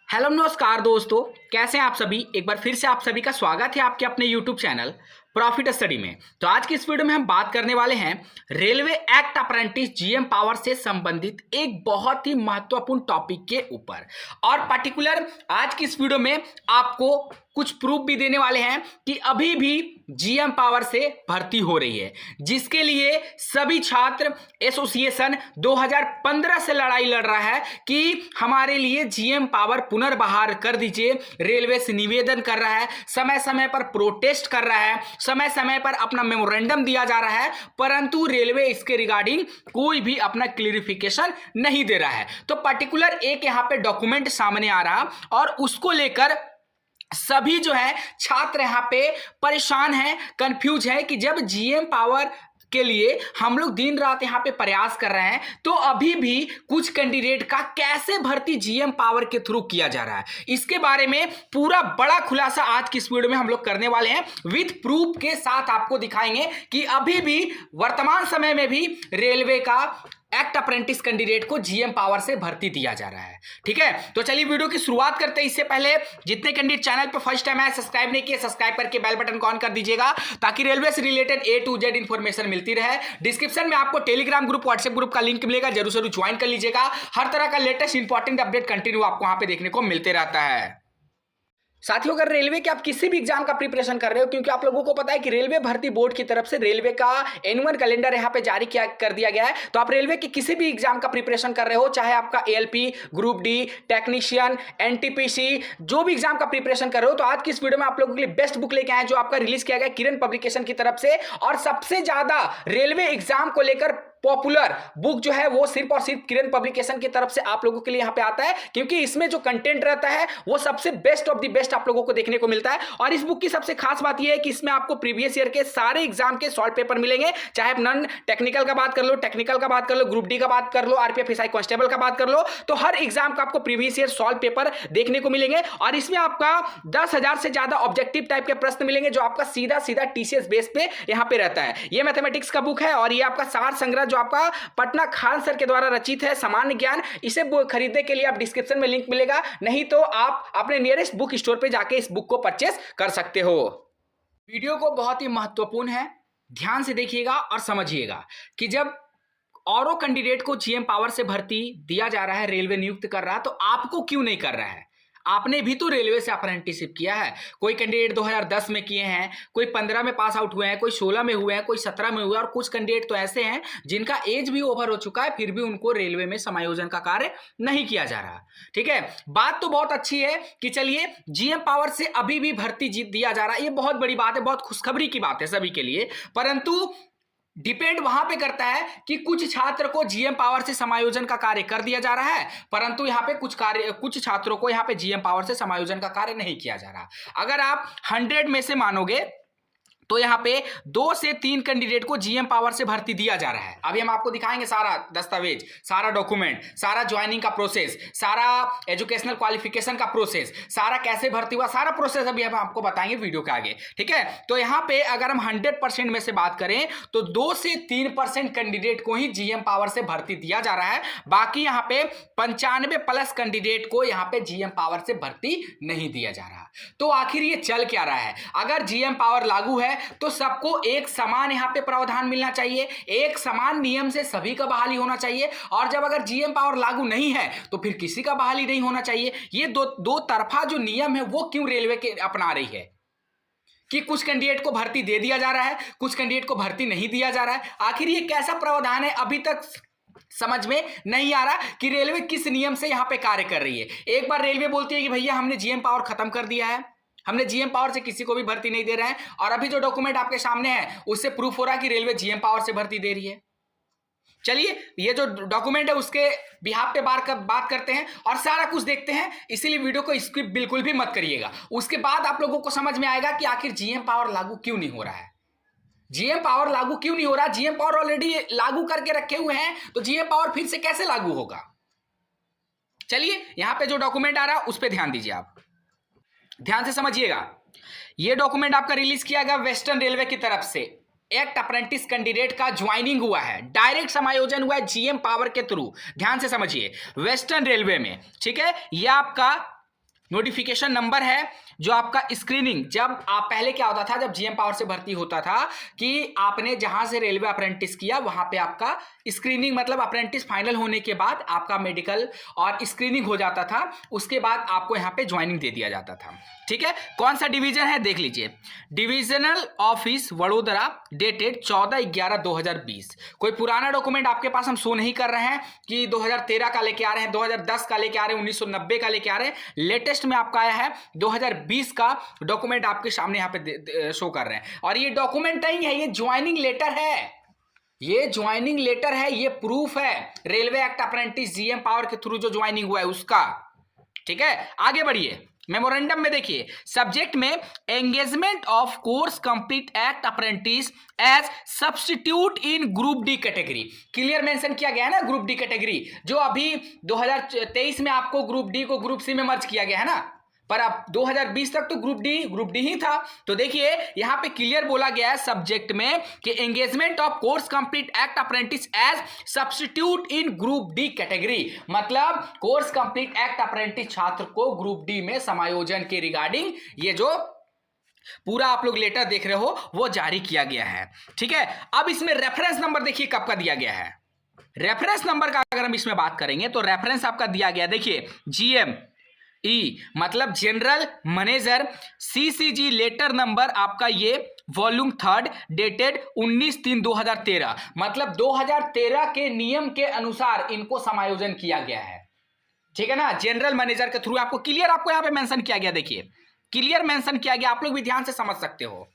Hello नमस्कार दोस्तों, कैसे हैं आप सभी। एक बार फिर से आप सभी का स्वागत है आपके अपने यूट्यूब चैनल प्रॉफिट स्टडी में। तो आज की इस वीडियो में हम बात करने वाले हैं railway act apprentice GM power से संबंधित एक बहुत ही महत्वपूर्ण टॉपिक के ऊपर। और पर्टिकुलर आज की इस वीडियो में आपको कुछ प्रूफ भी देने वाले हैं कि अभी भी जीएम पावर से भर्ती हो रही है, जिसके लिए सभी छात्र एसोसिएशन 2015 से लड़ाई लड़ रहा है कि हमारे लिए जीएम पावर पुनर्बहाल कर दीजिए। रेलवे से निवेदन कर रहा है, समय समय पर प्रोटेस्ट कर रहा है, समय समय पर अपना मेमोरेंडम दिया जा रहा है, परंतु रेलवे इसके रिगार्डिंग कोई भी अपना क्लियरिफिकेशन नहीं दे रहा है। तो पर्टिकुलर एक यहां पे डॉक्यूमेंट सामने आ रहा और उसको लेकर सभी जो है छात्र यहां पे परेशान हैं, कंफ्यूज है कि जब जीएम पावर के लिए हम लोग दिन रात यहां पे प्रयास कर रहे हैं, तो अभी भी कुछ कैंडिडेट का कैसे भर्ती जीएम पावर के थ्रू किया जा रहा है। इसके बारे में पूरा बड़ा खुलासा आज की इस वीडियो में हम लोग करने वाले हैं। विद प्रूफ के साथ आपको दिखाएंगे कि अभी भी वर्तमान समय में भी रेलवे का एक्ट अप्रेंटिस कैंडिडेट को जीएम पावर से भर्ती दिया जा रहा है। ठीक है, तो चलिए वीडियो की शुरुआत करते हैं। इससे पहले जितने कैंडिडेट चैनल पर फर्स्ट टाइम आए, सब्सक्राइब नहीं किए, सब्सक्राइब करके बेल बटन को ऑन कर दीजिएगा ताकि रेलवे से related A to Z information मिलती रहे। डिस्क्रिप्शन में आपको टेलीग्राम ग्रुप, व्हाट्सएप ग्रुप का लिंक मिलेगा, जरूर जरूर ज्वाइन कर लीजिएगा। हर तरह का लेटेस्ट इंपॉर्टेंट अपडेट कंटिन्यू आपको वहां पे देखने को मिलते रहता है। साथियों, अगर रेलवे के आप किसी भी एग्जाम का प्रिपरेशन कर रहे हो, क्योंकि आप लोगों को पता है कि रेलवे भर्ती बोर्ड की तरफ से रेलवे का एनुअल कैलेंडर यहां पे जारी कर दिया गया है। तो आप रेलवे के किसी भी एग्जाम का प्रिपरेशन कर रहे हो, चाहे आपका ALP, group D, technician, NTPC, जो भी एग्जाम का प्रिपरेशन कर रहे हो, तो आज की इस वीडियो में आप लोगों के लिए बेस्ट बुक लेके आए जो आपका रिलीज किया गया किरण पब्लिकेशन की तरफ से। और सबसे ज्यादा रेलवे एग्जाम को लेकर पॉपुलर बुक जो है वो सिर्फ और सिर्फ किरण पब्लिकेशन की तरफ से आप लोगों के लिए यहां पे आता है, क्योंकि इसमें जो कंटेंट रहता है वो सबसे बेस्ट ऑफ द बेस्ट आप लोगों को देखने को मिलता है। और इस बुक की सबसे खास बात यह है कि इसमें आपको प्रीवियस ईयर के सारे एग्जाम के सॉल्व पेपर मिलेंगे, चाहे आप नॉन टेक्निकल का बात कर लो, टेक्निकल का बात कर लो, ग्रुप डी का बात कर लो, RPF SI कांस्टेबल का बात कर लो, तो हर एग्जाम का आपको प्रीवियस ईयर सॉल्व पेपर देखने को मिलेंगे। और इसमें आपका 10,000 से ज्यादा ऑब्जेक्टिव टाइप के प्रश्न मिलेंगे जो आपका सीधा सीधा TCS बेस पे यहां पे रहता है। ये मैथमेटिक्स का बुक है और ये आपका सार संग्रह जो आपका पटना खान सर के द्वारा रचित है, सामान्य ज्ञान। इसे खरीदने के लिए आप डिस्क्रिप्शन में लिंक मिलेगा, नहीं तो आप अपने नियरेस्ट बुक स्टोर पे जाके इस बुक को परचेस कर सकते हो। वीडियो को बहुत ही महत्वपूर्ण है, ध्यान से देखिएगा और समझिएगा कि जब औरों कैंडिडेट को जीएम पावर से भर्ती दिया जा रहा है, रेलवे नियुक्त कर रहा है, तो आपको क्यों नहीं कर रहा है? आपने भी तो रेलवे से अप्रेंटिसशिप किया है। कोई कैंडिडेट 2010 में किए हैं, कोई 15 में पास आउट हुए हैं, कोई 16 में हुए हैं, कोई 17 में हुए हैं, और कुछ कैंडिडेट तो ऐसे हैं जिनका एज भी ओवर हो चुका है, फिर भी उनको रेलवे में समायोजन का कार्य नहीं किया जा रहा। ठीक है, बात तो बहुत अच्छी है कि चलिए जीएम पावर से अभी भी भर्ती दिया जा रहा है, ये बहुत बड़ी बात है, बहुत खुशखबरी की बात है सभी के लिए। परंतु डिपेंड वहां पे करता है कि कुछ छात्र को जीएम पावर से समायोजन का कार्य कर दिया जा रहा है, परंतु यहां पे कुछ छात्रों को यहां पे जीएम पावर से समायोजन का कार्य नहीं किया जा रहा। अगर आप 100 में से मानोगे तो यहाँ पे 2 से 3 कैंडिडेट को जीएम पावर से भर्ती दिया जा रहा है। अभी हम आपको दिखाएंगे सारा दस्तावेज, सारा डॉक्यूमेंट, सारा ज्वाइनिंग का प्रोसेस, सारा एजुकेशनल क्वालिफिकेशन का प्रोसेस, सारा कैसे भर्ती हुआ, सारा प्रोसेस अभी हम आपको बताएंगे वीडियो के आगे। ठीक है, तो यहाँ पे अगर हम 100% में से बात करें तो 2 से 3% कैंडिडेट को ही जीएम पावर से भर्ती दिया जा रहा है। बाकी यहाँ पे 95+ कैंडिडेट को यहाँ पे जीएम पावर से भर्ती नहीं दिया जा रहा। तो आखिर ये चल क्या रहा है? अगर जीएम पावर लागू है तो सबको एक समान यहां पे प्रावधान मिलना चाहिए, एक समान नियम से सभी का बहाली होना चाहिए। और जब अगर जीएम पावर लागू नहीं है तो फिर किसी का बहाली नहीं होना चाहिए। ये दो तरफा जो नियम है वो क्यों रेलवे के अपना रही है कि कुछ कैंडिडेट को भर्ती दे दिया जा रहा है, कुछ कैंडिडेट को भर्ती नहीं दिया जा रहा है? आखिर ये कैसा प्रावधान है? अभी तक समझ में नहीं आ रहा कि रेलवे किस नियम से यहां पे कार्य कर रही है। एक बार रेलवे बोलती है कि भैया हमने जीएम पावर खत्म कर दिया है, हमने जीएम पावर से किसी को भी भर्ती नहीं दे रहे हैं, और अभी जो डॉक्यूमेंट आपके सामने है उससे प्रूफ हो रहा है कि रेलवे जीएम पावर से भर्ती दे रही है। चलिए ये जो डॉक्यूमेंट है उसके बिहाफ पे बात करते हैं और सारा कुछ देखते हैं, इसीलिए वीडियो को स्किप बिल्कुल भी मत करिएगा। उसके बाद आप लोगों को समझ में आएगा कि आखिर जीएम पावर लागू क्यों नहीं हो रहा है। जीएम पावर लागू क्यों नहीं हो रहा? जीएम पावर ऑलरेडी लागू करके रखे हुए हैं, तो जीएम पावर फिर से कैसे लागू होगा? चलिए यहां पे जो डॉक्यूमेंट आ रहा है उस पर ध्यान दीजिए, आप ध्यान से समझिएगा। ये डॉक्यूमेंट आपका रिलीज किया गया वेस्टर्न रेलवे की तरफ से। एक्ट अप्रेंटिस कैंडिडेट का ज्वाइनिंग हुआ है, डायरेक्ट समायोजन हुआ है जीएम पावर के थ्रू। ध्यान से समझिए, वेस्टर्न रेलवे में, ठीक है, यह आपका नोटिफिकेशन नंबर है जो आपका स्क्रीनिंग, जब आप पहले क्या होता था, जब जीएम पावर से भर्ती होता था कि आपने जहां से रेलवे अप्रेंटिस किया वहां पे आपका स्क्रीनिंग, मतलब अप्रेंटिस फाइनल होने के बाद आपका मेडिकल और स्क्रीनिंग हो जाता था, उसके बाद आपको यहां पे ज्वाइनिंग दे दिया जाता था। ठीक है, कौन सा डिवीजन है देख लीजिए, डिविजनल ऑफिस वडोदरा, डेटेड 14/11/2020। कोई पुराना डॉक्यूमेंट आपके पास हम शो नहीं कर रहे हैं कि 2013 का लेके आ रहे हैं, 2010 का लेके आ रहे हैं, 1990 का लेके आ रहे हैं, लेटेस्ट में आपका आया है 2020 का डॉक्यूमेंट आपके सामने यहाँ पे शो कर रहे हैं। और ये डॉक्यूमेंट नहीं है, ये ज्वाइनिंग लेटर है, ये ज्वाइनिंग लेटर है, ये प्रूफ है railway act apprentice GM power के थ्रू जो ज्वाइनिंग हुआ है उसका। ठीक है, आगे बढ़िए, मेमोरेंडम में देखिए सब्जेक्ट में engagement of course complete act apprentice as substitute in group D category. Clear mention किया गया है ना, ग्रुप डी कैटेगरी, जो अभी 2023 में आपको ग्रुप डी को ग्रुप सी में मर्ज किया गया है ना, पर अब 2020 तक तो ग्रुप डी ही था। तो देखिए यहां पे क्लियर बोला गया है सब्जेक्ट में कि engagement of course complete act apprentice as substitute in group D category, मतलब कोर्स कंप्लीट एक्ट अप्रेंटिस छात्र को ग्रुप डी में समायोजन के रिगार्डिंग ये जो पूरा आप लोग लेटर देख रहे हो वो जारी किया गया है। ठीक है, अब इसमें रेफरेंस नंबर देखिए कब का दिया गया है। रेफरेंस नंबर का अगर हम इसमें बात करेंगे तो रेफरेंस आपका दिया गया, देखिए जीएम मतलब general manager, CCG letter number आपका ये वॉल्यूम 3 डेटेड 19/3/2013, मतलब 2013 के नियम के अनुसार इनको समायोजन किया गया है। ठीक है ना, जनरल मैनेजर के थ्रू आपको क्लियर, आपको यहां पे मेंशन किया गया, देखिए क्लियर मेंशन किया गया, आप लोग भी ध्यान से समझ सकते हो।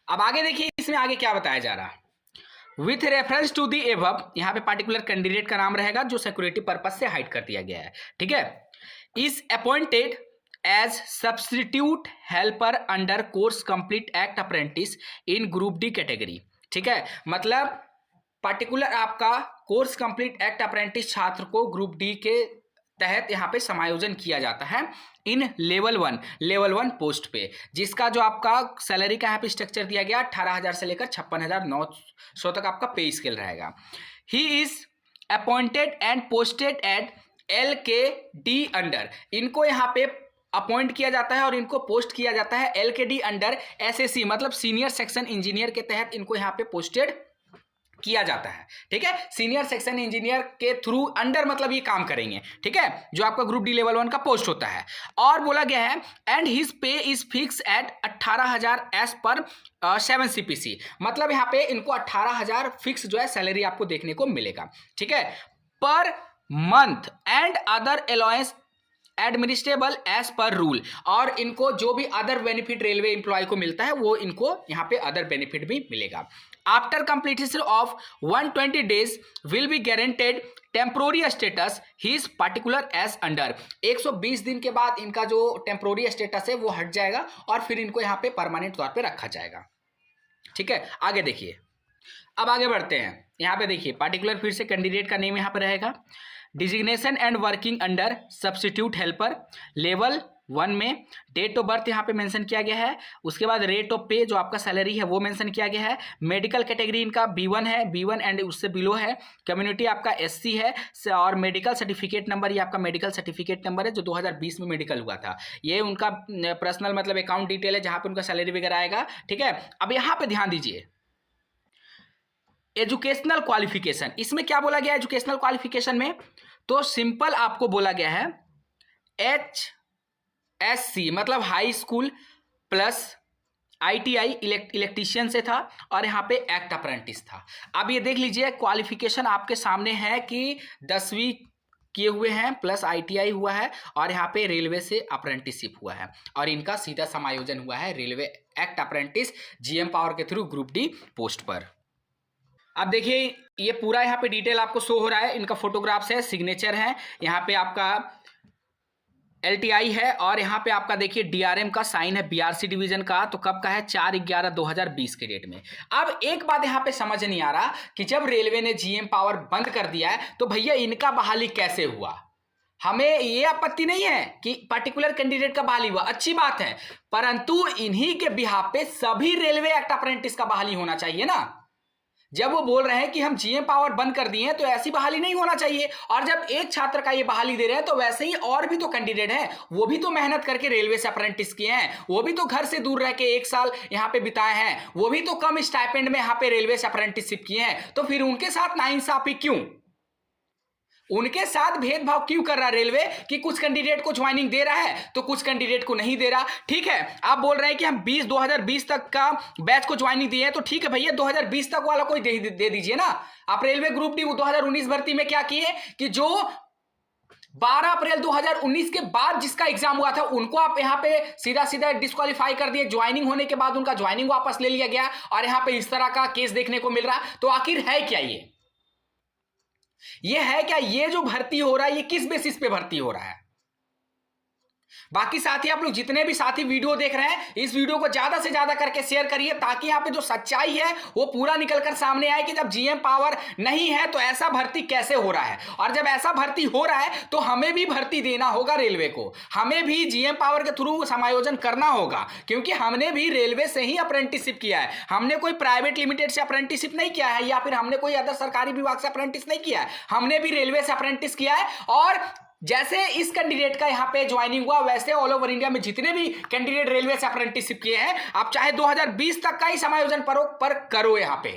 अब आगे देखिए इसमें आगे क्या बताया जा रहा है, with reference to the above, यहां पे पार्टिकुलर कैंडिडेट का नाम रहेगा जो सिक्योरिटी पर्पज से हाइड कर दिया गया है। ठीक है, is appointed as substitute helper under course complete act apprentice in group D category। ठीक है, मतलब पार्टिकुलर आपका कोर्स कंप्लीट एक्ट अप्रेंटिस छात्र को ग्रुप डी के तहत यहाँ पे समायोजन किया जाता है इन लेवल 1 पोस्ट पे, जिसका जो आपका सैलरी का यहाँ पे स्ट्रक्चर दिया गया 18,000 से लेकर 56,900 तक आपका पे स्केल रहेगा। He is appointed and posted at LKD under, इनको यहाँ पे अपॉइंट किया जाता है और इनको पोस्ट किया जाता है LKD अंडर SAC, मतलब सीनियर सेक्शन इंजीनियर के तहत इनको यहाँ पे पोस्टेड किया जाता है। ठीक है, सीनियर सेक्शन इंजीनियर के थ्रू अंडर मतलब ये काम करेंगे। ठीक है, जो आपका ग्रुप डी लेवल 1 का पोस्ट होता है। और बोला गया है and his pay is fix at 18,000 as per 7 CPC, मतलब यहाँ पे इनको 18,000 फिक्स जो है सैलरी आपको देखने को मिलेगा। ठीक है, per month and other allowance administrable as per rule, और इनको जो भी अदर बेनिफिट रेलवे एम्प्लॉय को मिलता है वो इनको यहाँ पे अदर बेनिफिट भी मिलेगा। After completion of 120 days will be guaranteed temporary status his particular as under, 120 दिन के बाद इनका जो टेम्पोररी स्टेटस है वो हट जाएगा और फिर इनको यहाँ पे परमानेंट तौर पे रखा जाएगा। ठीक है, आगे देखिए, अब आगे बढ़ते हैं। यहाँ पे देखिए पार्टिकुलर फिर से कैंडिडेट का नेम यहाँ पे रहेगा, designation and working under substitute helper level 1 में, डेट ऑफ बर्थ यहाँ पे मेंशन किया गया है, उसके बाद रेट ऑफ पे जो आपका सैलरी है वो मेंशन किया गया है, मेडिकल कैटेगरी इनका B1 है, B1 एंड उससे बिलो है, कम्युनिटी आपका SC है, और मेडिकल सर्टिफिकेट नंबर ये आपका मेडिकल सर्टिफिकेट नंबर है जो 2020 में मेडिकल हुआ था, ये उनका पर्सनल मतलब अकाउंट डिटेल है जहाँ पे उनका सैलरी वगैरह आएगा। ठीक है, अब यहाँ पे ध्यान दीजिए एजुकेशनल क्वालिफिकेशन, इसमें क्या बोला गया एजुकेशनल क्वालिफिकेशन में, तो सिंपल आपको बोला गया है HSC, मतलब high school plus ITI electrician से था और यहाँ पे एक्ट अप्रेंटिस था। अब ये देख लीजिए क्वालिफिकेशन आपके सामने है कि 10वीं किए हुए हैं प्लस ITI हुआ है और यहाँ पे रेलवे से अप्रेंटिसशिप हुआ है और इनका सीधा समायोजन हुआ है railway act apprentice GM power के थ्रू ग्रुप डी पोस्ट पर। अब देखिए ये पूरा यहाँ पे डिटेल आपको शो हो रहा है, इनका फोटोग्राफ्स है, सिग्नेचर है, यहाँ पे आपका LTI है और यहाँ पे आपका देखिए DRM का साइन है BRC डिवीजन का, तो कब का है 4/11/2020 के डेट में। अब एक बात यहाँ पे समझ नहीं आ रहा कि जब रेलवे ने GM पावर बंद कर दिया है तो भैया इनका बहाली कैसे हुआ। हमें ये आपत्ति नहीं है कि पर्टिकुलर कैंडिडेट का बहाली हुआ, अच्छी बात है, परंतु इन्हीं के बिहाफ पे सभी रेलवे एक्ट अप्रेंटिस का बहाली होना चाहिए ना। जब वो बोल रहे हैं कि हम जीएम पावर बंद कर दिए हैं तो ऐसी बहाली नहीं होना चाहिए। और जब एक छात्र का ये बहाली दे रहे हैं तो वैसे ही और भी तो कैंडिडेट हैं, वो भी तो मेहनत करके रेलवे से अप्रेंटिस किए हैं, वो भी तो घर से दूर रह के 1 साल यहाँ पे बिताए हैं, वो भी तो कम स्टाइपेंड में यहाँ पे रेलवे से अप्रेंटिसशिप किए हैं। तो फिर उनके साथ नाइंसाफी क्यों, उनके साथ भेदभाव क्यों कर रहा रेलवे कि कुछ कैंडिडेट को ज्वाइनिंग दे रहा है तो कुछ कैंडिडेट को नहीं दे रहा। ठीक है, आप बोल रहे हैं कि हम 2020 तक का बैच को ज्वाइनिंग दिए हैं, तो ठीक है भैया 2020 तक वाला कोई दे दीजिए ना। आप रेलवे ग्रुप डी 2019 भर्ती में क्या किए कि जो 12 अप्रैल 2019 के बाद जिसका एग्जाम हुआ था उनको आप यहां पे सीधा सीधा डिस्क्वालीफाई कर दिए, ज्वाइनिंग होने के बाद उनका ज्वाइनिंग वापस ले लिया गया और यहां पे इस तरह का केस देखने को मिल रहा। तो आखिर है क्या ये है क्या, ये जो भर्ती हो रहा है ये किस बेसिस पे भर्ती हो रहा है। बाकी साथी आप लोग जितने भी साथी वीडियो देख रहे हैं इस वीडियो को ज्यादा से ज्यादा करके शेयर करिए ताकि यहाँ पे जो सच्चाई है वो पूरा निकलकर सामने आए कि जब जीएम पावर नहीं है तो ऐसा भर्ती कैसे हो रहा है, और जब ऐसा भर्ती हो रहा है तो हमें भी भर्ती देना होगा रेलवे को, हमें भी जीएम पावर के थ्रू समायोजन करना होगा, क्योंकि हमने भी रेलवे से ही अप्रेंटिसशिप किया है, हमने कोई प्राइवेट लिमिटेड से अप्रेंटिसशिप नहीं किया है या फिर हमने कोई अदर सरकारी विभाग से अप्रेंटिस नहीं किया है, हमने भी रेलवे से अप्रेंटिस किया है। और जैसे इस कैंडिडेट का यहां पे ज्वाइनिंग हुआ वैसे ऑल ओवर इंडिया में जितने भी कैंडिडेट रेलवे से अप्रेंटिसशिप किए हैं आप चाहे 2020 तक का ही समायोजन पर करो यहां पे,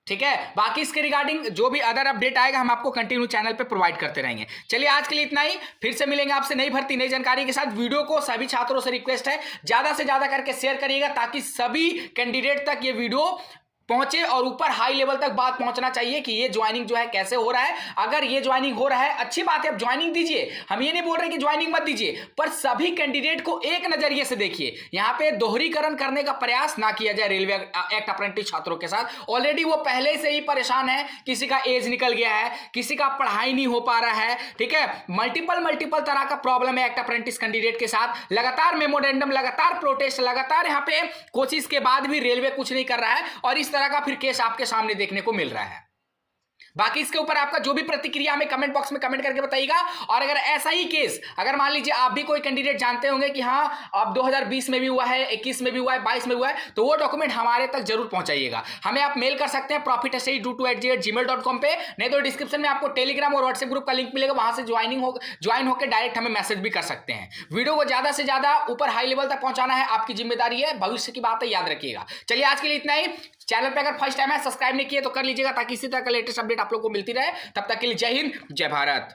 ठीक है। बाकी इसके रिगार्डिंग जो भी अदर अपडेट आएगा हम आपको कंटिन्यू चैनल पे प्रोवाइड करते रहेंगे। चलिए आज के लिए इतना ही, फिर से मिलेंगे आपसे नई भर्ती नई जानकारी के साथ। वीडियो को सभी छात्रों से रिक्वेस्ट है ज्यादा से ज्यादा करके शेयर करिएगा ताकि सभी कैंडिडेट तक ये वीडियो पहुंचे और ऊपर हाई लेवल तक बात पहुंचना चाहिए कि ये ज्वाइनिंग जो है कैसे हो रहा है। अगर ये ज्वाइनिंग हो रहा है अच्छी बात है, आप ज्वाइनिंग दीजिए, हम ये नहीं बोल रहे कि ज्वाइनिंग मत दीजिए, पर सभी कैंडिडेट को एक नजरिए से देखिए, यहां पे दोहरीकरण करने का प्रयास ना किया जाए रेलवे एक्ट अप्रेंटिस छात्रों के साथ। ऑलरेडी वो पहले से ही परेशान है, किसी का एज निकल गया है, किसी का पढ़ाई नहीं हो पा रहा है, ठीक है, मल्टीपल तरह का प्रॉब्लम है एक्ट अप्रेंटिस कैंडिडेट के साथ। लगातार मेमोरेंडम, लगातार प्रोटेस्ट, लगातार यहां पे कोशिश के बाद भी रेलवे कुछ नहीं कर रहा है और इस तरह का फिर केस आपके सामने देखने को मिल रहा है। बाकी इसके ऊपर आपका जो भी प्रतिक्रिया हमें कमेंट बॉक्स में कमेंट करके बताइएगा। और अगर ऐसा ही केस, अगर मान लीजिए आप भी कोई कैंडिडेट जानते होंगे कि हाँ अब 2020 में भी हुआ है, 21 में भी हुआ है, 22 में हुआ है, तो वो डॉक्यूमेंट हमारे तक जरूर पहुंचाइएगा। हमें आप मेल कर सकते हैं profitstudy22@gmail.com पे, नहीं तो डिस्क्रिप्शन में आपको टेलीग्राम और व्हाट्सएप ग्रुप का लिंक मिलेगा, वहां से ज्वाइन होकर डायरेक्ट हमें मैसेज भी कर सकते हैं। वीडियो को ज्यादा से ज्यादा ऊपर हाई लेवल तक पहुंचाना है आपकी जिम्मेदारी है, भविष्य की बात है, याद रखिएगा। चलिए आज के लिए इतना ही। चैनल पे अगर फर्स्ट टाइम है सब्सक्राइब नहीं किए तो कर लीजिएगा ताकि इसी तरह का लेटेस्ट अपडेट आप लोग को मिलती रहे। तब तक के लिए जय हिंद जय भारत।